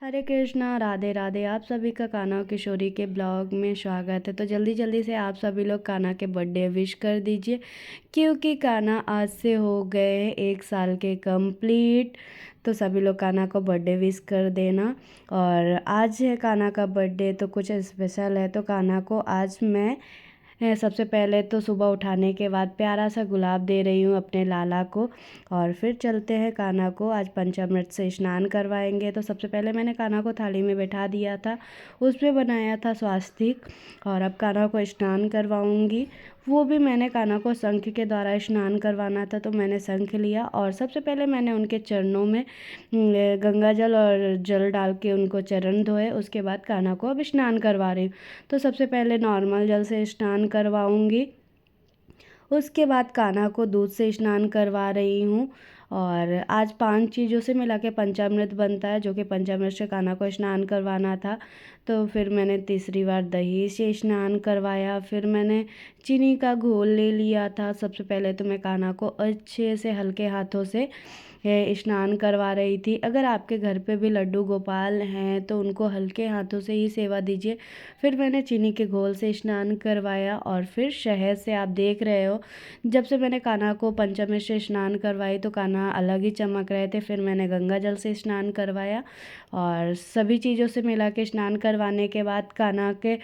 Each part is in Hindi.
हरे कृष्णा, राधे राधे। आप सभी का कान्हा किशोरी के ब्लॉग में स्वागत है। तो जल्दी जल्दी से आप सभी लोग कान्हा के बर्थडे विश कर दीजिए, क्योंकि कान्हा आज से हो गए हैं 1 साल के कंप्लीट। तो सभी लोग कान्हा को बर्थडे विश कर देना। और आज है कान्हा का बर्थडे, तो कुछ स्पेशल है। तो कान्हा को आज मैं सबसे पहले तो सुबह उठाने के बाद प्यारा सा गुलाब दे रही हूँ अपने लाला को। और फिर चलते हैं कान्हा को आज पंचामृत से स्नान करवाएंगे। तो सबसे पहले मैंने कान्हा को थाली में बैठा दिया था, उसमें बनाया था स्वास्तिक। और अब कान्हा को स्नान करवाऊंगी। वो भी मैंने कान्हा को शंख के द्वारा स्नान करवाना था, तो मैंने शंख लिया और सबसे पहले मैंने उनके चरणों में गंगा जल और जल डाल के उनको चरण धोए। उसके बाद कान्हा को अब स्नान करवा रही हूँ। तो सबसे पहले नॉर्मल जल से स्नान करवाऊंगी, उसके बाद कान्हा को दूध से स्नान करवा रही हूँ। और आज 5 चीज़ों से मिला के पंचामृत बनता है, जो कि पंचामृत से कान्हा को स्नान करवाना था। तो फिर मैंने तीसरी बार दही से स्नान करवाया। फिर मैंने चीनी का घोल ले लिया था। सबसे पहले तो मैं कान्हा को अच्छे से हल्के हाथों से स्नान करवा रही थी। अगर आपके घर पे भी लड्डू गोपाल हैं तो उनको हल्के हाथों से ही सेवा दीजिए। फिर मैंने चीनी के घोल से स्नान करवाया और फिर शहद से, आप देख रहे हो जब से मैंने कान्हा को पंचमृत से स्नान करवाई तो कान्हा अलग ही चमक रहे थे। फिर मैंने गंगा जल से स्नान करवाया और सभी चीज़ों से मिला के स्नान करवाने के बाद कान्हा के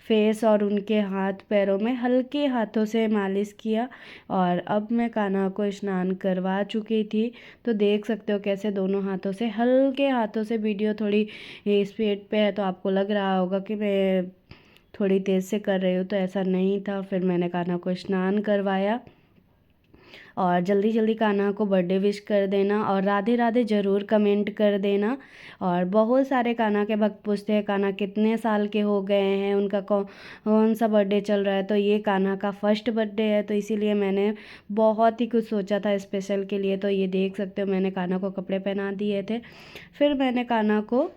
फेस और उनके हाथ पैरों में हल्के हाथों से मालिश किया। और अब मैं कान्हा को स्नान करवा चुकी थी। तो देख सकते हो कैसे दोनों हाथों से, हल्के हाथों से। वीडियो थोड़ी स्पीड पे है तो आपको लग रहा होगा कि मैं थोड़ी तेज़ से कर रही हूँ, तो ऐसा नहीं था। फिर मैंने कान्हा को स्नान करवाया। और जल्दी जल्दी कान्हा को बर्थडे विश कर देना और राधे राधे ज़रूर कमेंट कर देना। और बहुत सारे कान्हा के भक्त पूछते हैं कान्हा कितने साल के हो गए हैं, उनका कौन सा बर्थडे चल रहा है। तो ये कान्हा का फर्स्ट बर्थडे है, तो इसीलिए मैंने बहुत ही कुछ सोचा था स्पेशल के लिए। तो ये देख सकते हो मैंने कान्हा को कपड़े पहना दिए थे। फिर मैंने कान्हा को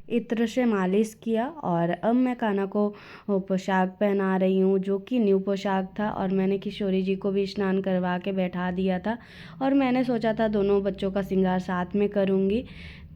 इत्र से मालिश किया और अब मैं कान्हा को पोशाक पहना रही हूँ, जो कि न्यू पोशाक था। और मैंने किशोरी जी को भी स्नान करवा के बैठा दिया था और मैंने सोचा था दोनों बच्चों का श्रृंगार साथ में करूँगी।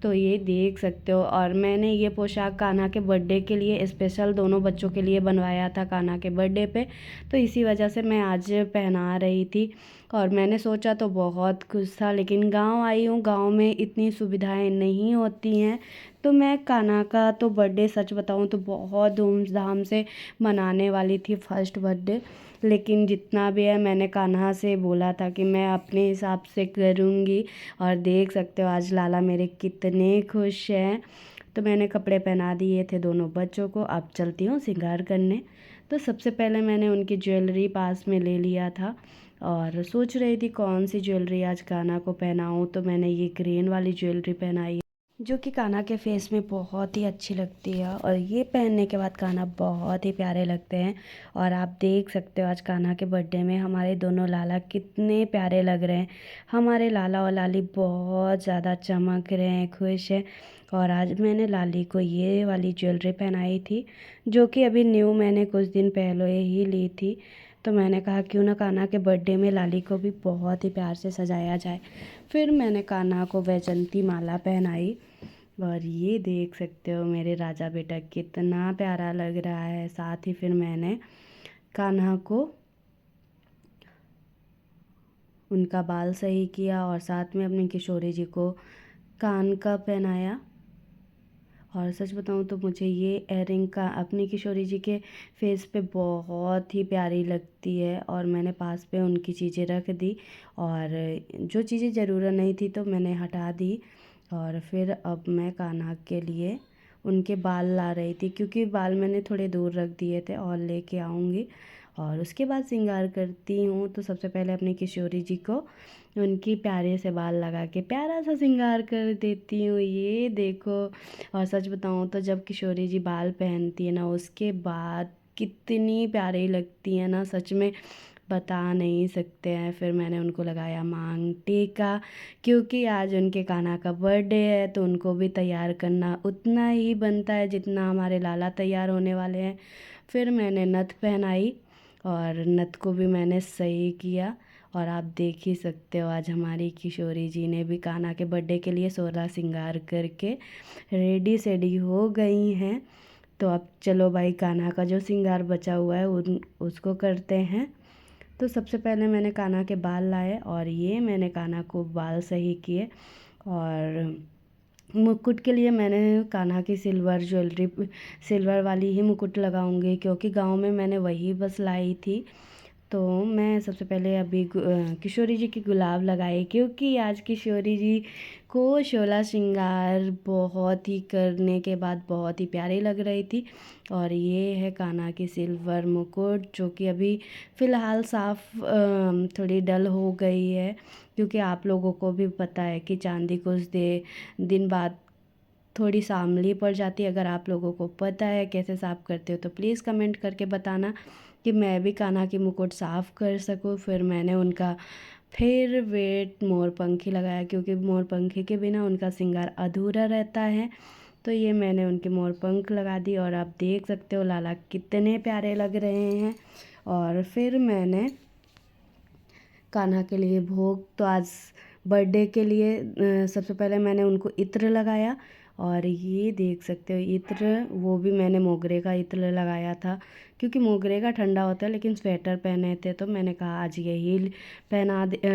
तो ये देख सकते हो। और मैंने ये पोशाक कान्हा के बर्थडे के लिए स्पेशल दोनों बच्चों के लिए बनवाया था कान्हा के बर्थडे पे। तो इसी वजह से मैं आज पहना रही थी। और मैंने सोचा तो बहुत खुश था, लेकिन गांव आई हूँ, गांव में इतनी सुविधाएं नहीं होती हैं। तो मैं कान्हा का तो बर्थडे सच बताऊँ तो बहुत धूमधाम से मनाने वाली थी, फर्स्ट बर्थडे। लेकिन जितना भी है मैंने कान्हा से बोला था कि मैं अपने हिसाब से करूँगी। और देख सकते हो आज लाला मेरे कितने खुश हैं। तो मैंने कपड़े पहना दिए थे दोनों बच्चों को। अब चलती हूँ श्रृंगार करने। तो सबसे पहले मैंने उनकी ज्वेलरी पास में ले लिया था और सोच रही थी कौन सी ज्वेलरी आज कान्हा को पहनाऊँ। तो मैंने ये ग्रीन वाली ज्वेलरी पहनाई, जो कि कान्हा के फेस में बहुत ही अच्छी लगती है। और ये पहनने के बाद कान्हा बहुत ही प्यारे लगते हैं। और आप देख सकते हो आज कान्हा के बर्थडे में हमारे दोनों लाला कितने प्यारे लग रहे हैं। हमारे लाला और लाली बहुत ज़्यादा चमक रहे हैं, खुश हैं। और आज मैंने लाली को ये वाली ज्वेलरी पहनाई थी, जो कि अभी न्यू मैंने कुछ दिन पहले ही ली थी। तो मैंने कहा क्यों ना कान्हा के बर्थडे में लाली को भी बहुत ही प्यार से सजाया जाए। फिर मैंने कान्हा को वैजंती माला पहनाई। और ये देख सकते हो मेरे राजा बेटा कितना प्यारा लग रहा है। साथ ही फिर मैंने कान्हा को उनका बाल सही किया और साथ में अपनी किशोरी जी को कान का पहनाया। और सच बताऊँ तो मुझे ये एयरिंग का अपनी किशोरी जी के फेस पे बहुत ही प्यारी लगती है। और मैंने पास पे उनकी चीज़ें रख दी और जो चीज़ें ज़रूरत नहीं थी तो मैंने हटा दी। और फिर अब मैं कान्हा के लिए उनके बाल ला रही थी, क्योंकि बाल मैंने थोड़े दूर रख दिए थे और लेके आऊँगी। और उसके बाद श्रृंगार करती हूँ। तो सबसे पहले अपनी किशोरी जी को उनकी प्यारे से बाल लगा के प्यारा सा श्रृंगार कर देती हूँ, ये देखो। और सच बताऊँ तो जब किशोरी जी बाल पहनती है ना, उसके बाद कितनी प्यारी लगती है ना, सच में बता नहीं सकते हैं। फिर मैंने उनको लगाया मांग टीका, क्योंकि आज उनके कान्हा का बर्थडे है तो उनको भी तैयार करना उतना ही बनता है जितना हमारे लाला तैयार होने वाले हैं। फिर मैंने नथ पहनाई और नथ को भी मैंने सही किया। और आप देख ही सकते हो आज हमारी किशोरी जी ने भी कान्हा के बर्थडे के लिए 16 श्रृंगार करके रेडी सेडी हो गई हैं। तो अब चलो भाई कान्हा का जो श्रृंगार बचा हुआ है उसको करते हैं। तो सबसे पहले मैंने कान्हा के बाल लाए और ये मैंने कान्हा को बाल सही किए। और मुकुट के लिए मैंने कान्हा की सिल्वर वाली ही मुकुट लगाऊंगी, क्योंकि गांव में मैंने वही बस लाई थी। तो मैं सबसे पहले अभी किशोरी जी की गुलाब लगाई, क्योंकि आज किशोरी जी को 16 श्रृंगार बहुत ही करने के बाद बहुत ही प्यारी लग रही थी। और ये है कान्हा की सिल्वर मुकुट, जो कि अभी फ़िलहाल साफ़ थोड़ी डल हो गई है, क्योंकि आप लोगों को भी पता है कि चांदी कुछ दिन बाद थोड़ी सांवली पड़ जाती है। अगर आप लोगों को पता है कैसे साफ़ करते हो तो प्लीज़ कमेंट करके बताना, कि मैं भी कान्हा की मुकुट साफ़ कर सकूँ। फिर मैंने उनका फेवरेट मोरपंखी लगाया, क्योंकि मोरपंखी के बिना उनका श्रृंगार अधूरा रहता है। तो ये मैंने उनके मोरपंख लगा दी और आप देख सकते हो लाला कितने प्यारे लग रहे हैं। और फिर मैंने कान्हा के लिए भोग, तो आज बर्थडे के लिए सबसे पहले मैंने उनको इत्र लगाया। और ये देख सकते हो इत्र, वो भी मैंने मोगरे का इत्र लगाया था, क्योंकि मोगरे का ठंडा होता है, लेकिन स्वेटर पहने थे तो मैंने कहा आज यही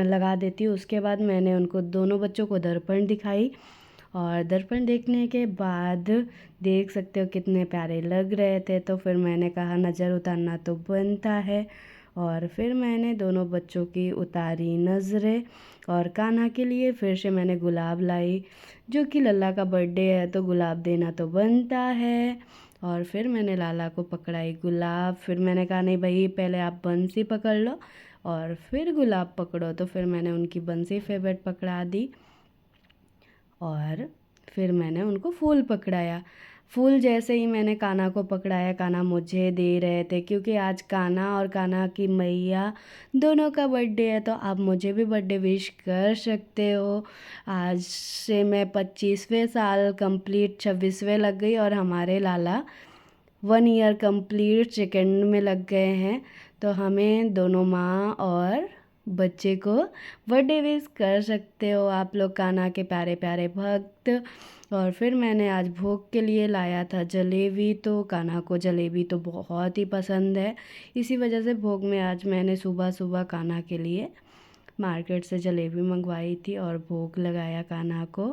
लगा देती हूँ। उसके बाद मैंने उनको दोनों बच्चों को दर्पण दिखाई, और दर्पण देखने के बाद देख सकते हो कितने प्यारे लग रहे थे। तो फिर मैंने कहा नज़र उतारना तो बनता है, और फिर मैंने दोनों बच्चों की उतारी नज़रें। और कान्हा के लिए फिर से मैंने गुलाब लाई, जो कि लल्ला का बर्थडे है तो गुलाब देना तो बनता है। और फिर मैंने लाला को पकड़ाई गुलाब। फिर मैंने कहा नहीं भाई, पहले आप बंसी पकड़ लो और फिर गुलाब पकड़ो। तो फिर मैंने उनकी बंसी फेवरेट पकड़ा दी, और फिर मैंने उनको फूल पकड़ाया। फूल जैसे ही मैंने कान्हा को पकड़ाया, कान्हा मुझे दे रहे थे, क्योंकि आज कान्हा और कान्हा की मैया दोनों का बर्थडे है। तो आप मुझे भी बर्थडे विश कर सकते हो। आज से मैं 25वें साल कंप्लीट, 26वें लग गई, और हमारे लाला 1 ईयर कंप्लीट सेकेंड में लग गए हैं। तो हमें दोनों माँ और बच्चे को बर्थडे विश कर सकते हो आप लोग, कान्हा के प्यारे प्यारे भक्त। और फिर मैंने आज भोग के लिए लाया था जलेबी, तो कान्हा को जलेबी तो बहुत ही पसंद है। इसी वजह से भोग में आज मैंने सुबह सुबह कान्हा के लिए मार्केट से जलेबी मंगवाई थी और भोग लगाया कान्हा को।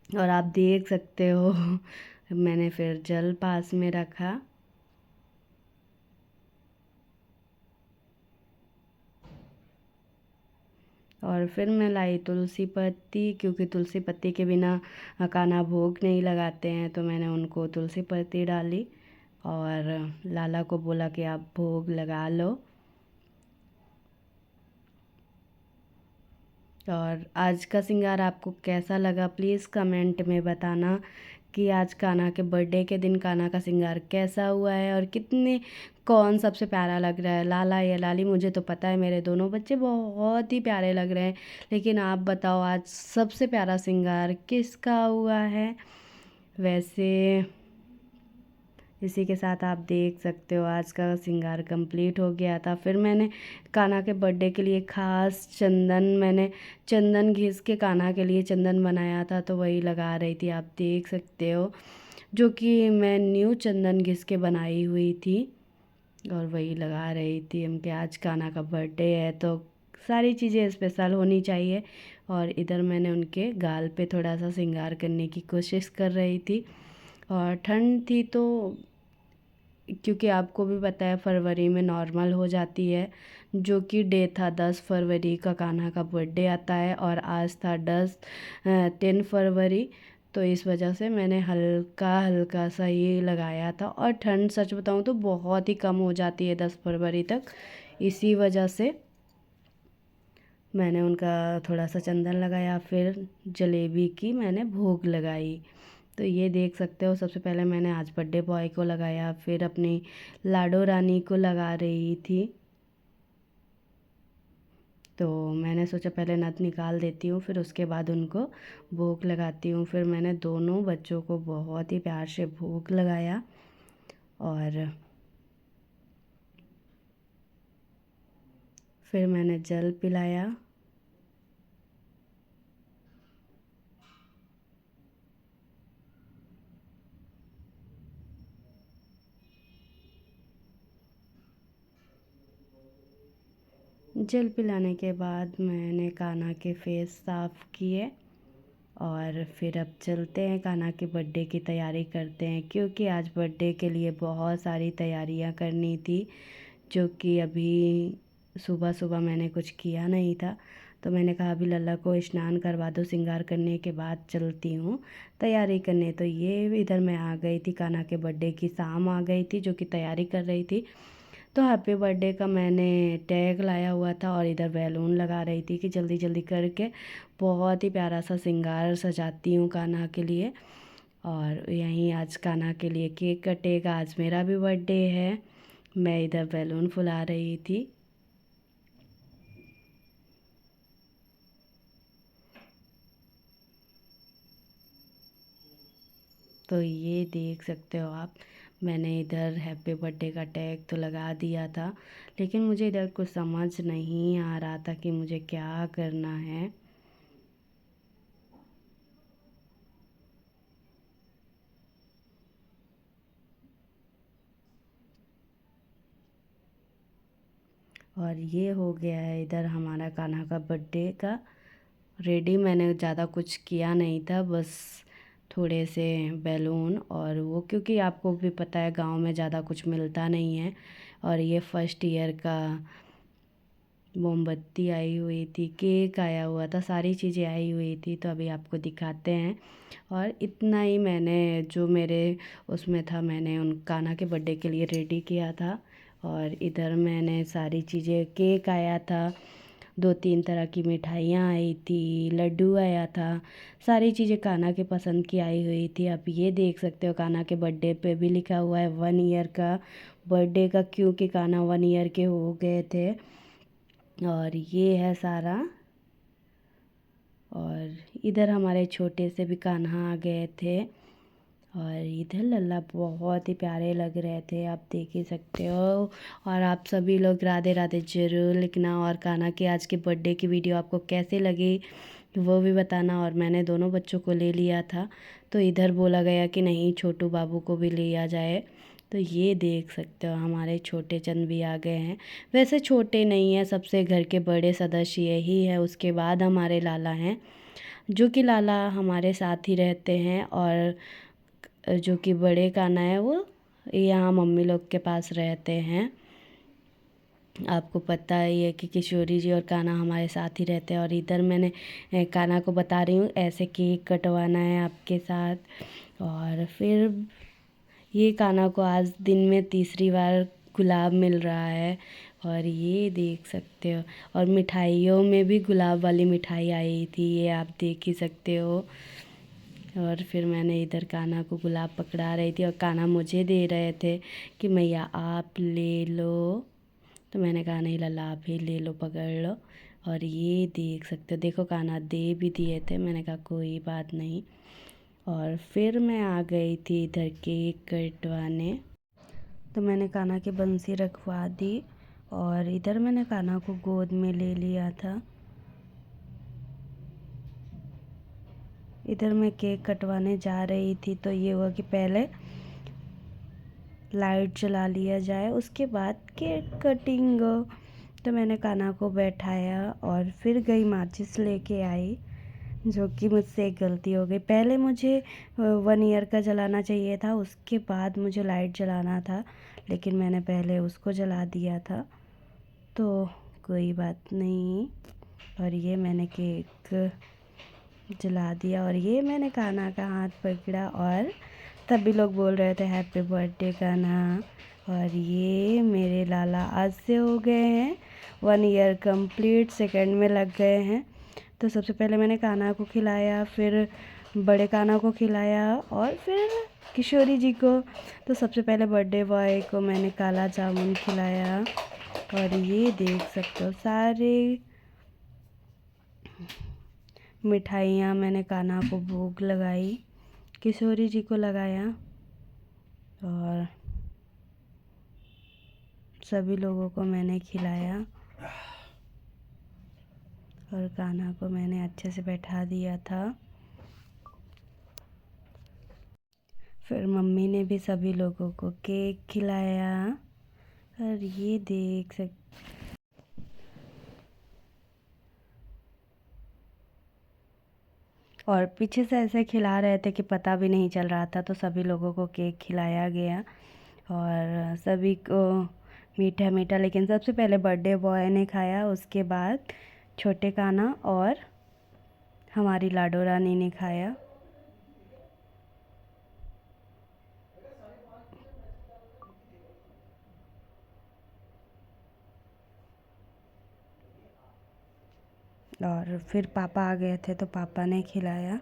और आप देख सकते हो मैंने फिर जल पास में रखा, और फिर मैं लाई तुलसी पत्ती, क्योंकि तुलसी पत्ती के बिना कान्हा भोग नहीं लगाते हैं। तो मैंने उनको तुलसी पत्ती डाली और लाला को बोला कि आप भोग लगा लो। और आज का श्रृंगार आपको कैसा लगा प्लीज़ कमेंट में बताना, कि आज कान्हा के बर्थडे के दिन कान्हा का श्रृंगार कैसा हुआ है और कौन सबसे प्यारा लग रहा है, लाला या लाली। मुझे तो पता है मेरे दोनों बच्चे बहुत ही प्यारे लग रहे हैं, लेकिन आप बताओ आज सबसे प्यारा श्रृंगार किसका हुआ है। वैसे इसी के साथ आप देख सकते हो आज का श्रृंगार कंप्लीट हो गया था। फिर मैंने कान्हा के बर्थडे के लिए खास मैंने चंदन घिस के कान्हा के लिए चंदन बनाया था, तो वही लगा रही थी, आप देख सकते हो, जो कि मैं न्यू चंदन घिस के बनाई हुई थी और वही लगा रही थी। हम कि आज कान्हा का बर्थडे है तो सारी चीज़ें स्पेशल होनी चाहिए। और इधर मैंने उनके गाल पे थोड़ा सा श्रृंगार करने की कोशिश कर रही थी। और ठंड थी तो, क्योंकि आपको भी पता है फरवरी में नॉर्मल हो जाती है, जो कि डे था 10 फरवरी का कान्हा का बर्थडे आता है, और आज था 10 फरवरी। तो इस वजह से मैंने हल्का हल्का सा ही लगाया था। और ठंड सच बताऊँ तो बहुत ही कम हो जाती है 10 फरवरी तक, इसी वजह से मैंने उनका थोड़ा सा चंदन लगाया। फिर जलेबी की मैंने भोग लगाई। तो ये देख सकते हो सबसे पहले मैंने आज बर्थडे बॉय को लगाया, फिर अपनी लाडो रानी को लगा रही थी। तो मैंने सोचा पहले नथ निकाल देती हूँ, फिर उसके बाद उनको भोग लगाती हूँ। फिर मैंने दोनों बच्चों को बहुत ही प्यार से भोग लगाया। और फिर मैंने जल पिलाया। जल पिलाने के बाद मैंने कान्हा के फेस साफ़ किए और फिर अब चलते हैं कान्हा के बर्थडे की तैयारी करते हैं, क्योंकि आज बर्थडे के लिए बहुत सारी तैयारियां करनी थी, जो कि अभी सुबह सुबह मैंने कुछ किया नहीं था। तो मैंने कहा अभी लल्ला को स्नान करवा दो, श्रृंगार करने के बाद चलती हूँ तैयारी करने। तो ये इधर मैं आ गई थी, कान्हा के बर्थडे की शाम आ गई थी, जो कि तैयारी कर रही थी। तो हैप्पी बर्थडे का मैंने टैग लाया हुआ था और इधर बैलून लगा रही थी कि जल्दी जल्दी करके बहुत ही प्यारा सा श्रृंगार सजाती हूँ कान्हा के लिए। और यहीं आज कान्हा के लिए केक कटेगा, आज मेरा भी बर्थडे है। मैं इधर बैलून फुला रही थी। तो ये देख सकते हो आप, मैंने इधर हैप्पी बर्थडे का टैग तो लगा दिया था, लेकिन मुझे इधर कुछ समझ नहीं आ रहा था कि मुझे क्या करना है। और ये हो गया है इधर हमारा कान्हा का बर्थडे का रेडी। मैंने ज़्यादा कुछ किया नहीं था, बस थोड़े से बैलून और वो, क्योंकि आपको भी पता है गांव में ज़्यादा कुछ मिलता नहीं है। और ये फर्स्ट ईयर का मोमबत्ती आई हुई थी, केक आया हुआ था, सारी चीज़ें आई हुई थी। तो अभी आपको दिखाते हैं। और इतना ही मैंने जो मेरे उसमें था, मैंने उन कान्हा के बर्थडे के लिए रेडी किया था। और इधर मैंने सारी चीज़ें, केक आया था, 2-3 तरह की मिठाइयाँ आई थी, लड्डू आया था, सारी चीज़ें कान्हा के पसंद की आई हुई थी। आप ये देख सकते हो कान्हा के बर्थडे पे भी लिखा हुआ है 1 ईयर का बर्थडे का, क्योंकि कान्हा 1 ईयर के हो गए थे। और ये है सारा। और इधर हमारे छोटे से भी कान्हा आ गए थे। और इधर लल्ला बहुत ही प्यारे लग रहे थे, आप देख ही सकते हो। और आप सभी लोग राधे राधे ज़रूर लिखना, और कान्हा के आज के बर्थडे की वीडियो आपको कैसे लगी वो भी बताना। और मैंने दोनों बच्चों को ले लिया था, तो इधर बोला गया कि नहीं छोटू बाबू को भी लिया जाए। तो ये देख सकते हो हमारे छोटे चंद भी आ गए हैं। वैसे छोटे नहीं हैं, सबसे घर के बड़े सदस्य यही है, उसके बाद हमारे लाला हैं, जो कि लाला हमारे साथ ही रहते हैं। और जो कि बड़े कान्हा है वो यहाँ मम्मी लोग के पास रहते हैं। आपको पता ही है कि किशोरी जी और कान्हा हमारे साथ ही रहते हैं। और इधर मैंने कान्हा को बता रही हूँ ऐसे केक कटवाना है आपके साथ। और फिर ये कान्हा को आज दिन में तीसरी बार गुलाब मिल रहा है, और ये देख सकते हो। और मिठाइयों में भी गुलाब वाली मिठाई आई थी, ये आप देख ही सकते हो। और फिर मैंने इधर कान्हा को गुलाब पकड़ा रही थी और कान्हा मुझे दे रहे थे कि मैया आप ले लो। तो मैंने कहा नहीं लल्ला आप ही ले लो, पकड़ लो। और ये देख सकते हो, देखो कान्हा दे भी दिए थे, मैंने कहा कोई बात नहीं। और फिर मैं आ गई थी इधर केक कटवाने। तो मैंने कान्हा की बंसी रखवा दी और इधर मैंने कान्हा को गोद में ले लिया था। इधर मैं केक कटवाने जा रही थी, तो ये हुआ कि पहले लाइट जला लिया जाए, उसके बाद केक कटिंग। तो मैंने कान्हा को बैठाया और फिर गई माचिस लेके आई, जो कि मुझसे एक गलती हो गई। पहले मुझे 1 ईयर का जलाना चाहिए था, उसके बाद मुझे लाइट जलाना था, लेकिन मैंने पहले उसको जला दिया था। तो कोई बात नहीं। और ये मैंने केक जला दिया और ये मैंने कान्हा का हाथ पकड़ा और तभी लोग बोल रहे थे हैप्पी बर्थडे कान्हा। और ये मेरे लाला आज से हो गए हैं 1 ईयर कंप्लीट, सेकंड में लग गए हैं। तो सबसे पहले मैंने कान्हा को खिलाया, फिर बड़े कान्हा को खिलाया और फिर किशोरी जी को। तो सबसे पहले बर्थडे बॉय को मैंने काला जामुन खिलाया। और ये देख सकते हो सारे मिठाइयाँ मैंने कान्हा को भोग लगाई, किशोरी जी को लगाया और सभी लोगों को मैंने खिलाया। और कान्हा को मैंने अच्छे से बैठा दिया था। फिर मम्मी ने भी सभी लोगों को केक खिलाया और ये देख सकते और पीछे से ऐसे खिला रहे थे कि पता भी नहीं चल रहा था। तो सभी लोगों को केक खिलाया गया और सभी को मीठा मीठा, लेकिन सबसे पहले बर्थडे बॉय ने खाया, उसके बाद छोटे कान्हा और हमारी लाडो रानी ने खाया। और फिर पापा आ गए थे तो पापा ने खिलाया।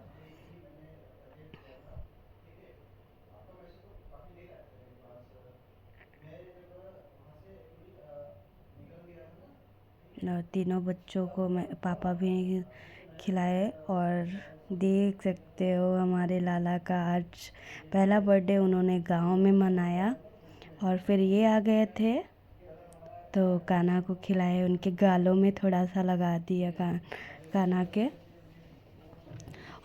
और तीनों बच्चों को मैं पापा भी खिलाए। और देख सकते हो हमारे लाला का आज पहला बर्थडे उन्होंने गांव में मनाया। और फिर ये आ गए थे तो कान्हा को खिलाए, उनके गालों में थोड़ा सा लगा दिया कान्हा के।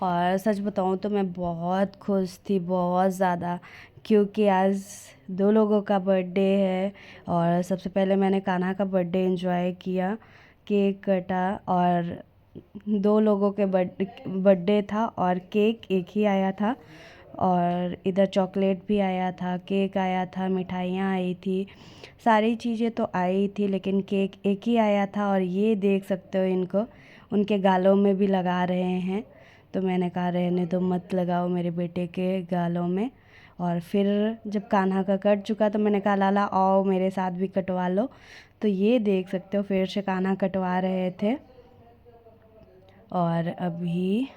और सच बताऊँ तो मैं बहुत खुश थी, बहुत ज़्यादा, क्योंकि आज दो लोगों का बर्थडे है। और सबसे पहले मैंने कान्हा का बर्थडे एंजॉय किया, केक कटा और दो लोगों के बर्थडे था और केक एक ही आया था। और इधर चॉकलेट भी आया था, केक आया था, मिठाइयाँ आई थी, सारी चीज़ें तो आई थी, लेकिन केक एक ही आया था। और ये देख सकते हो इनको उनके गालों में भी लगा रहे हैं। तो मैंने कहा रहने दो, मत लगाओ मेरे बेटे के गालों में। और फिर जब कान्हा का कट चुका तो मैंने कहा लाला आओ मेरे साथ भी कटवा लो। तो ये देख सकते हो फिर से कान्हा कटवा रहे थे। और अभी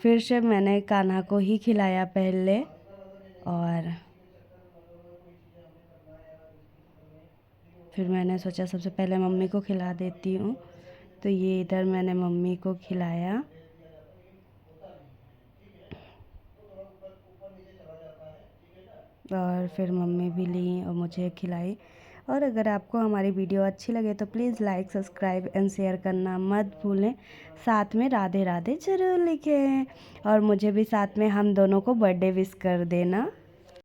फिर से मैंने कान्हा को ही खिलाया पहले। और फिर मैंने सोचा सबसे पहले मम्मी को खिला देती हूँ। तो ये इधर मैंने मम्मी को खिलाया। और फिर मम्मी भी ली और मुझे खिलाई। और अगर आपको हमारी वीडियो अच्छी लगे तो please like, subscribe and share करना मत भूलें। साथ में राधे राधे ज़रूर लिखें और मुझे भी साथ में हम दोनों को बर्थडे विश कर देना।